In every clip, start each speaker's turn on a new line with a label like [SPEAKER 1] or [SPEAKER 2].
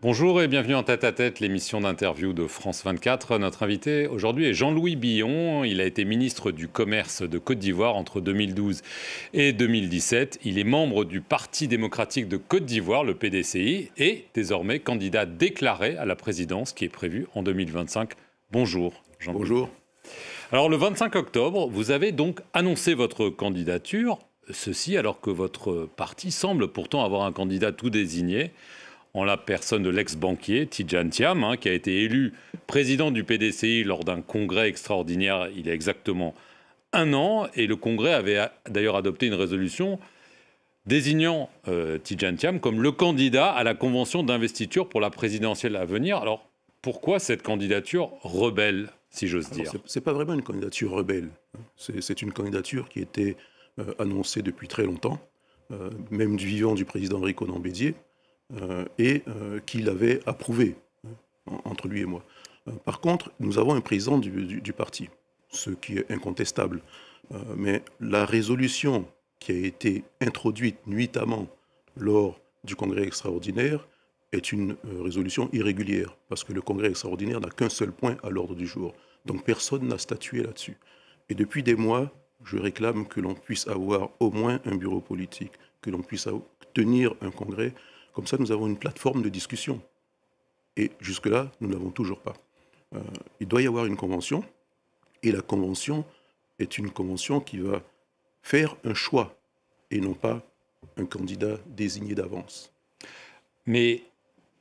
[SPEAKER 1] Bonjour et bienvenue en tête-à-tête, l'émission d'interview de France 24. Notre invité aujourd'hui est Jean-Louis Billon. Il a été ministre du Commerce de Côte d'Ivoire entre 2012 et 2017. Il est membre du Parti démocratique de Côte d'Ivoire, le PDCI, et désormais candidat déclaré à la présidence qui est prévue en 2025. Bonjour Jean-Louis.
[SPEAKER 2] Bonjour.
[SPEAKER 1] Alors le 25 octobre, vous avez donc annoncé votre candidature. Ceci alors que votre parti semble pourtant avoir un candidat tout désigné, en la personne de l'ex-banquier Tidjane Thiam, qui a été élu président du PDCI lors d'un congrès extraordinaire il y a exactement un an. Et le congrès avait d'ailleurs adopté une résolution désignant Tidjane Thiam comme le candidat à la convention d'investiture pour la présidentielle à venir. Alors, pourquoi cette candidature rebelle, si j'ose dire?
[SPEAKER 2] Ce n'est pas vraiment une candidature rebelle. C'est une candidature qui était annoncée depuis très longtemps, même du vivant du président Henri Konan Bédié, et qu'il avait approuvé entre lui et moi. Par contre, nous avons un président du parti, ce qui est incontestable. Mais la résolution qui a été introduite nuitamment lors du congrès extraordinaire est une résolution irrégulière, parce que le congrès extraordinaire n'a qu'un seul point à l'ordre du jour. Donc personne n'a statué là-dessus. Et depuis des mois, je réclame que l'on puisse avoir au moins un bureau politique, que l'on puisse tenir un congrès. Comme ça, nous avons une plateforme de discussion. Et jusque-là, nous n'avons toujours pas. Il doit y avoir une convention, et la convention est une convention qui va faire un choix, et non pas un candidat désigné d'avance.
[SPEAKER 1] Mais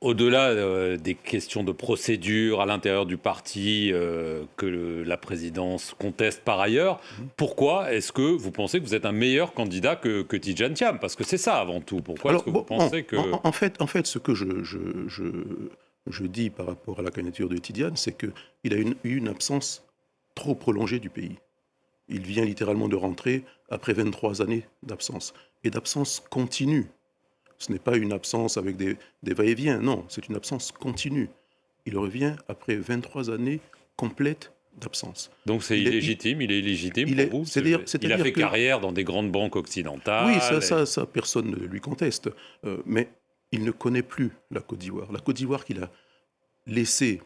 [SPEAKER 1] au-delà des questions de procédure à l'intérieur du parti que la présidence conteste par ailleurs, pourquoi est-ce que vous pensez que vous êtes un meilleur candidat que Tidjane Thiam? Parce que c'est ça avant tout. Pourquoi est-ce que vous pensez que...
[SPEAKER 2] En fait, ce que je dis par rapport à la candidature de Tidjane, c'est qu'il a eu une absence trop prolongée du pays. Il vient littéralement de rentrer après 23 années d'absence, et d'absence continue. Ce n'est pas une absence avec des va-et-vient, non, c'est une absence continue. Il revient après 23 années complètes d'absence.
[SPEAKER 1] Donc c'est illégitime, il est illégitime pour vous? Il a fait carrière dans des grandes banques occidentales.
[SPEAKER 2] Oui, ça personne ne lui conteste. Mais il ne connaît plus la Côte d'Ivoire. La Côte d'Ivoire qu'il a laissée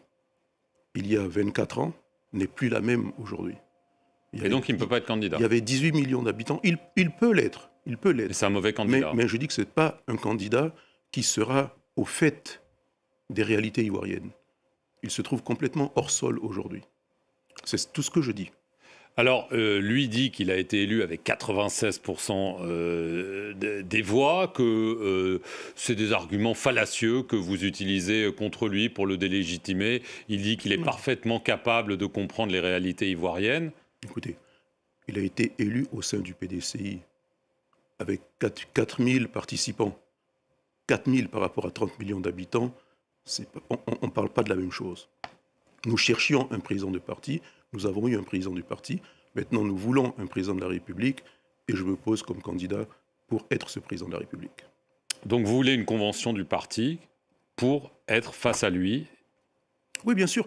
[SPEAKER 2] il y a 24 ans n'est plus la même aujourd'hui.
[SPEAKER 1] Et donc il ne peut pas être candidat?
[SPEAKER 2] Il y avait 18 millions d'habitants. Il peut l'être. Il peut l'être.
[SPEAKER 1] C'est un mauvais candidat.
[SPEAKER 2] Mais je dis que ce n'est pas un candidat qui sera au fait des réalités ivoiriennes. Il se trouve complètement hors sol aujourd'hui. C'est tout ce que je dis.
[SPEAKER 1] Alors, lui dit qu'il a été élu avec 96% des voix, que c'est des arguments fallacieux que vous utilisez contre lui pour le délégitimer. Il dit qu'il est parfaitement capable de comprendre les réalités ivoiriennes.
[SPEAKER 2] Écoutez, il a été élu au sein du PDCI avec 4000 participants. 4000 par rapport à 30 millions d'habitants, on ne parle pas de la même chose. Nous cherchions un président de parti, nous avons eu un président du parti, maintenant nous voulons un président de la République, et je me pose comme candidat pour être ce président de la République.
[SPEAKER 1] Donc vous voulez une convention du parti pour être face à lui?
[SPEAKER 2] Oui, bien sûr,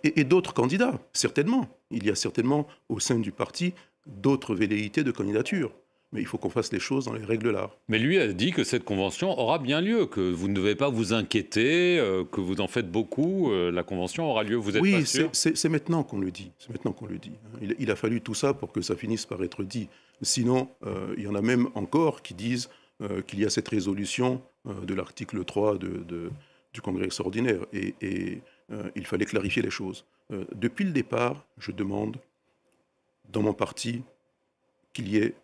[SPEAKER 2] et d'autres candidats, certainement. Il y a certainement au sein du parti d'autres velléités de candidature. Mais il faut qu'on fasse les choses dans les règles de l'art.
[SPEAKER 1] Mais lui a dit que cette convention aura bien lieu, que vous ne devez pas vous inquiéter, que vous en faites beaucoup, la convention aura lieu, vous êtes pas sûr?
[SPEAKER 2] Oui, c'est maintenant qu'on le dit. C'est maintenant qu'on le dit. Il a fallu tout ça pour que ça finisse par être dit. Sinon, il y en a même encore qui disent qu'il y a cette résolution de l'article 3 du Congrès extraordinaire. Et il fallait clarifier les choses. Depuis le départ, je demande dans mon parti qu'il y ait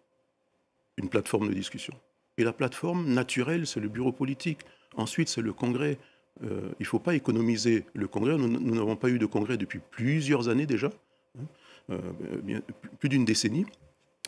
[SPEAKER 2] une plateforme de discussion. Et la plateforme naturelle, c'est le bureau politique. Ensuite, c'est le congrès. Il ne faut pas économiser le congrès. Nous n'avons pas eu de congrès depuis plusieurs années déjà, plus d'une décennie.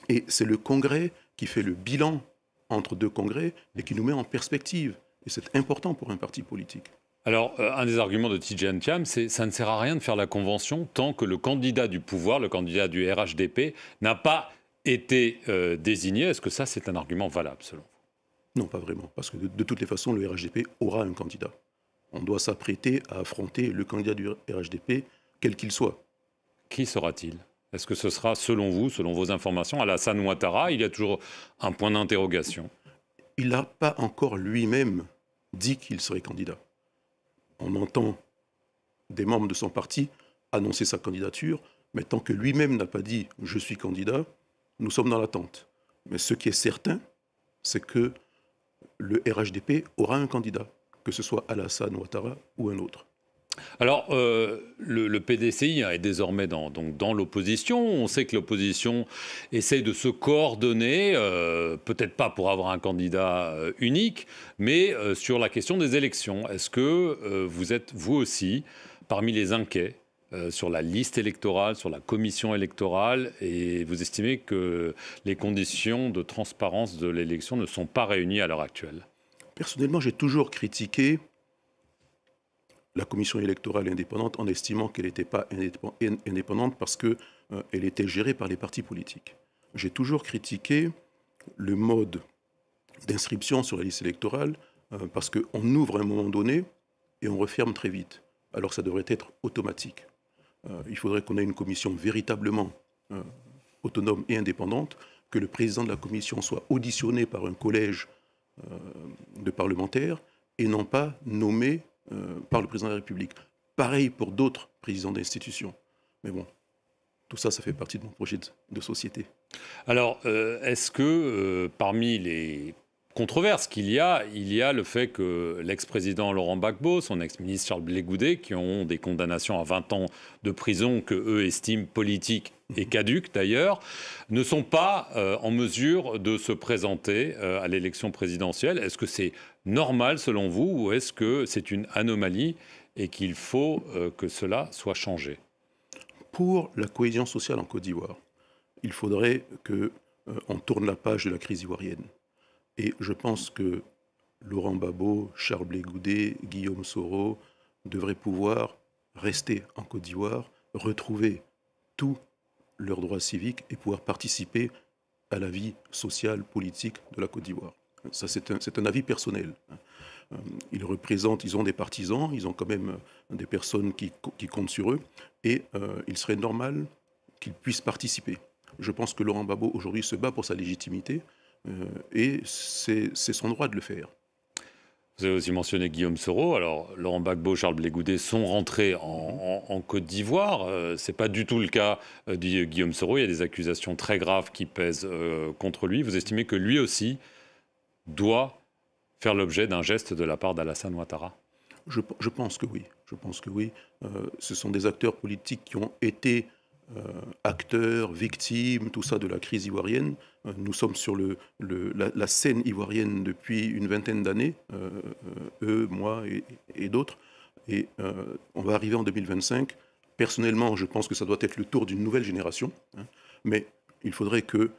[SPEAKER 2] Et c'est le congrès qui fait le bilan entre deux congrès et qui nous met en perspective. Et c'est important pour un parti politique.
[SPEAKER 1] Alors, un des arguments de Tidjane Thiam, c'est que ça ne sert à rien de faire la convention tant que le candidat du pouvoir, le candidat du RHDP, n'a pas été désigné. Est-ce que ça, c'est un argument valable, selon vous?
[SPEAKER 2] Non, pas vraiment. Parce que de toutes les façons, le RHDP aura un candidat. On doit s'apprêter à affronter le candidat du RHDP, quel qu'il soit.
[SPEAKER 1] Qui sera-t-il? Est-ce que ce sera, selon vous, selon vos informations, Alassane Ouattara? Il y a toujours un point d'interrogation.
[SPEAKER 2] Il n'a pas encore lui-même dit qu'il serait candidat. on entend des membres de son parti annoncer sa candidature, mais tant que lui-même n'a pas dit « je suis candidat », nous sommes dans l'attente. Mais ce qui est certain, c'est que le RHDP aura un candidat, que ce soit Alassane Ouattara ou un autre.
[SPEAKER 1] Alors, le PDCI est désormais dans l'opposition. On sait que l'opposition essaie de se coordonner, peut-être pas pour avoir un candidat unique, mais sur la question des élections. Est-ce que vous êtes, vous aussi, parmi les inquiets sur la liste électorale, sur la commission électorale, et vous estimez que les conditions de transparence de l'élection ne sont pas réunies à l'heure actuelle?
[SPEAKER 2] Personnellement, j'ai toujours critiqué la commission électorale indépendante en estimant qu'elle n'était pas indépendante parce qu'elle était gérée par les partis politiques. J'ai toujours critiqué le mode d'inscription sur la liste électorale parce qu'on ouvre à un moment donné et on referme très vite, alors que ça devrait être automatique. Il faudrait qu'on ait une commission véritablement autonome et indépendante, que le président de la commission soit auditionné par un collège de parlementaires et non pas nommé par le président de la République. Pareil pour d'autres présidents d'institutions. Mais bon, tout ça, ça fait partie de mon projet de société.
[SPEAKER 1] Alors, est-ce que parmi les controverses qu'il y a le fait que l'ex-président Laurent Gbagbo, son ex-ministre Charles Blé Goudet, qui ont des condamnations à 20 ans de prison que eux estiment politiques et caduques d'ailleurs, ne sont pas en mesure de se présenter à l'élection présidentielle. Est-ce que c'est normal selon vous ou est-ce que c'est une anomalie et qu'il faut que cela soit changé?
[SPEAKER 2] Pour la cohésion sociale en Côte d'Ivoire, il faudrait qu'on tourne la page de la crise ivoirienne. Et je pense que Laurent Gbagbo, Charles Blé Goudet, Guillaume Soro devraient pouvoir rester en Côte d'Ivoire, retrouver tous leurs droits civiques et pouvoir participer à la vie sociale, politique de la Côte d'Ivoire. Ça, c'est un avis personnel. Ils représentent, ils ont des partisans, ils ont quand même des personnes qui comptent sur eux, et il serait normal qu'ils puissent participer. Je pense que Laurent Gbagbo, aujourd'hui, se bat pour sa légitimité, et c'est son droit de le faire.
[SPEAKER 1] Vous avez aussi mentionné Guillaume Soro. Alors, Laurent Gbagbo, Charles Blé Goudet sont rentrés en Côte d'Ivoire. Ce n'est pas du tout le cas de Guillaume Soro. Il y a des accusations très graves qui pèsent contre lui. Vous estimez que lui aussi doit faire l'objet d'un geste de la part d'Alassane Ouattara?
[SPEAKER 2] Je pense que oui. Je pense que oui. Ce sont des acteurs politiques qui ont été acteurs, victimes, tout ça de la crise ivoirienne. Nous sommes sur la scène ivoirienne depuis une vingtaine d'années, eux, moi et d'autres. Et on va arriver en 2025. Personnellement, je pense que ça doit être le tour d'une nouvelle génération. Mais il faudrait que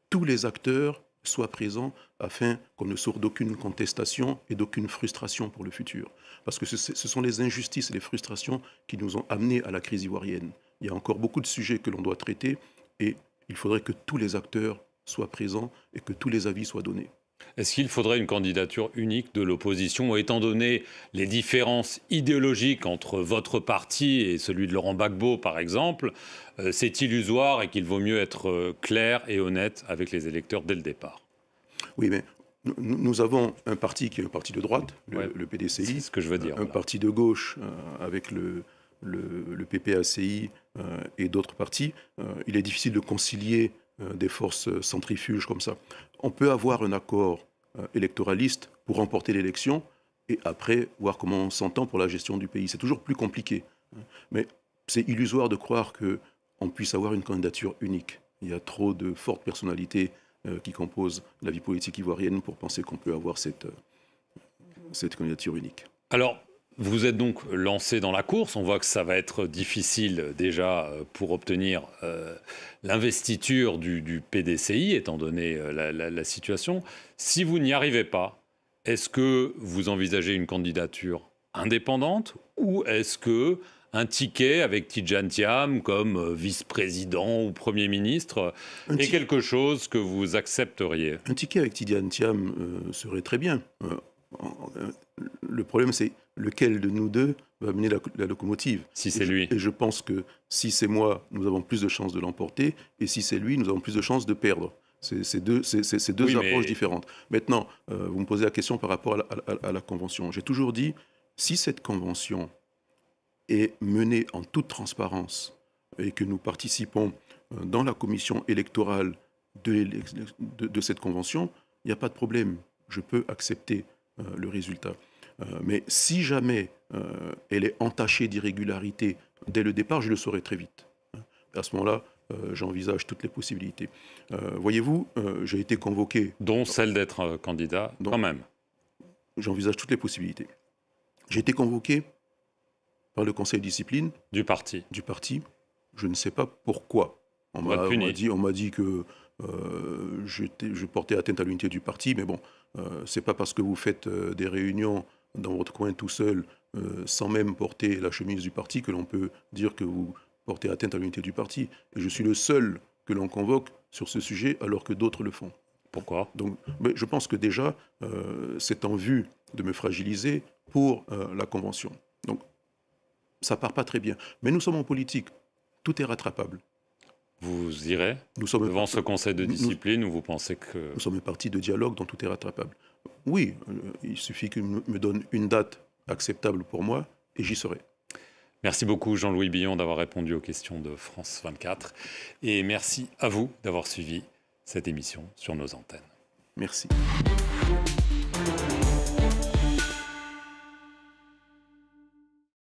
[SPEAKER 2] tous les acteurs soient présents afin qu'on ne sorte d'aucune contestation et d'aucune frustration pour le futur. Parce que ce sont les injustices et les frustrations qui nous ont amenés à la crise ivoirienne. Il y a encore beaucoup de sujets que l'on doit traiter et il faudrait que tous les acteurs soient présents et que tous les avis soient donnés.
[SPEAKER 1] Est-ce qu'il faudrait une candidature unique de l'opposition, étant donné les différences idéologiques entre votre parti et celui de Laurent Gbagbo, par exemple? C'est illusoire et qu'il vaut mieux être clair et honnête avec les électeurs dès le départ.
[SPEAKER 2] Oui, mais nous avons un parti qui est un parti de droite, le PDCI.
[SPEAKER 1] C'est ce que je veux dire.
[SPEAKER 2] Un parti de gauche avec le PPACI et d'autres partis. Il est difficile de concilier des forces centrifuges comme ça. On peut avoir un accord électoraliste pour remporter l'élection et après voir comment on s'entend pour la gestion du pays. C'est toujours plus compliqué. Mais c'est illusoire de croire qu'on puisse avoir une candidature unique. Il y a trop de fortes personnalités qui composent la vie politique ivoirienne pour penser qu'on peut avoir cette candidature unique.
[SPEAKER 1] Alors, vous êtes donc lancé dans la course. On voit que ça va être difficile déjà pour obtenir l'investiture du PDCI, étant donné la situation. Si vous n'y arrivez pas, est-ce que vous envisagez une candidature indépendante ou est-ce que un ticket avec Tidjane Thiam comme vice-président ou Premier ministre est quelque chose que vous accepteriez?
[SPEAKER 2] Un ticket avec Tidjane Thiam serait très bien. Le problème, c'est lequel de nous deux va mener la locomotive.
[SPEAKER 1] Si c'est lui.
[SPEAKER 2] Et je pense que si c'est moi, nous avons plus de chances de l'emporter, et si c'est lui, nous avons plus de chances de perdre. C'est deux approches différentes. Maintenant, vous me posez la question par rapport à la Convention. J'ai toujours dit Si cette convention est menée en toute transparence et que nous participons dans la commission électorale de cette convention, il n'y a pas de problème. Je peux accepter le résultat. Mais si jamais elle est entachée d'irrégularités dès le départ, je le saurai très vite. À ce moment-là, j'envisage toutes les possibilités. Voyez-vous, j'ai été convoqué...
[SPEAKER 1] Dont celle d'être candidat, quand même.
[SPEAKER 2] J'envisage toutes les possibilités. J'ai été convoqué par le conseil de discipline...
[SPEAKER 1] Du parti.
[SPEAKER 2] Du parti. Je ne sais pas pourquoi. On m'a dit que je portais atteinte à l'unité du parti, mais bon, c'est pas parce que vous faites des réunions dans votre coin tout seul, sans même porter la chemise du parti, que l'on peut dire que vous portez atteinte à l'unité du parti. Et je suis le seul que l'on convoque sur ce sujet, alors que d'autres le font.
[SPEAKER 1] Pourquoi ?
[SPEAKER 2] Donc, je pense que déjà, c'est en vue de me fragiliser pour la Convention. Donc, ça part pas très bien. Mais nous sommes en politique. Tout est rattrapable.
[SPEAKER 1] Vous irez devant ce conseil de discipline où vous pensez que...
[SPEAKER 2] Nous sommes un parti de dialogue dont tout est rattrapable. Oui, il suffit qu'il me donne une date acceptable pour moi et j'y serai.
[SPEAKER 1] Merci beaucoup Jean-Louis Billon d'avoir répondu aux questions de France 24. Et merci à vous d'avoir suivi cette émission sur nos antennes.
[SPEAKER 2] Merci.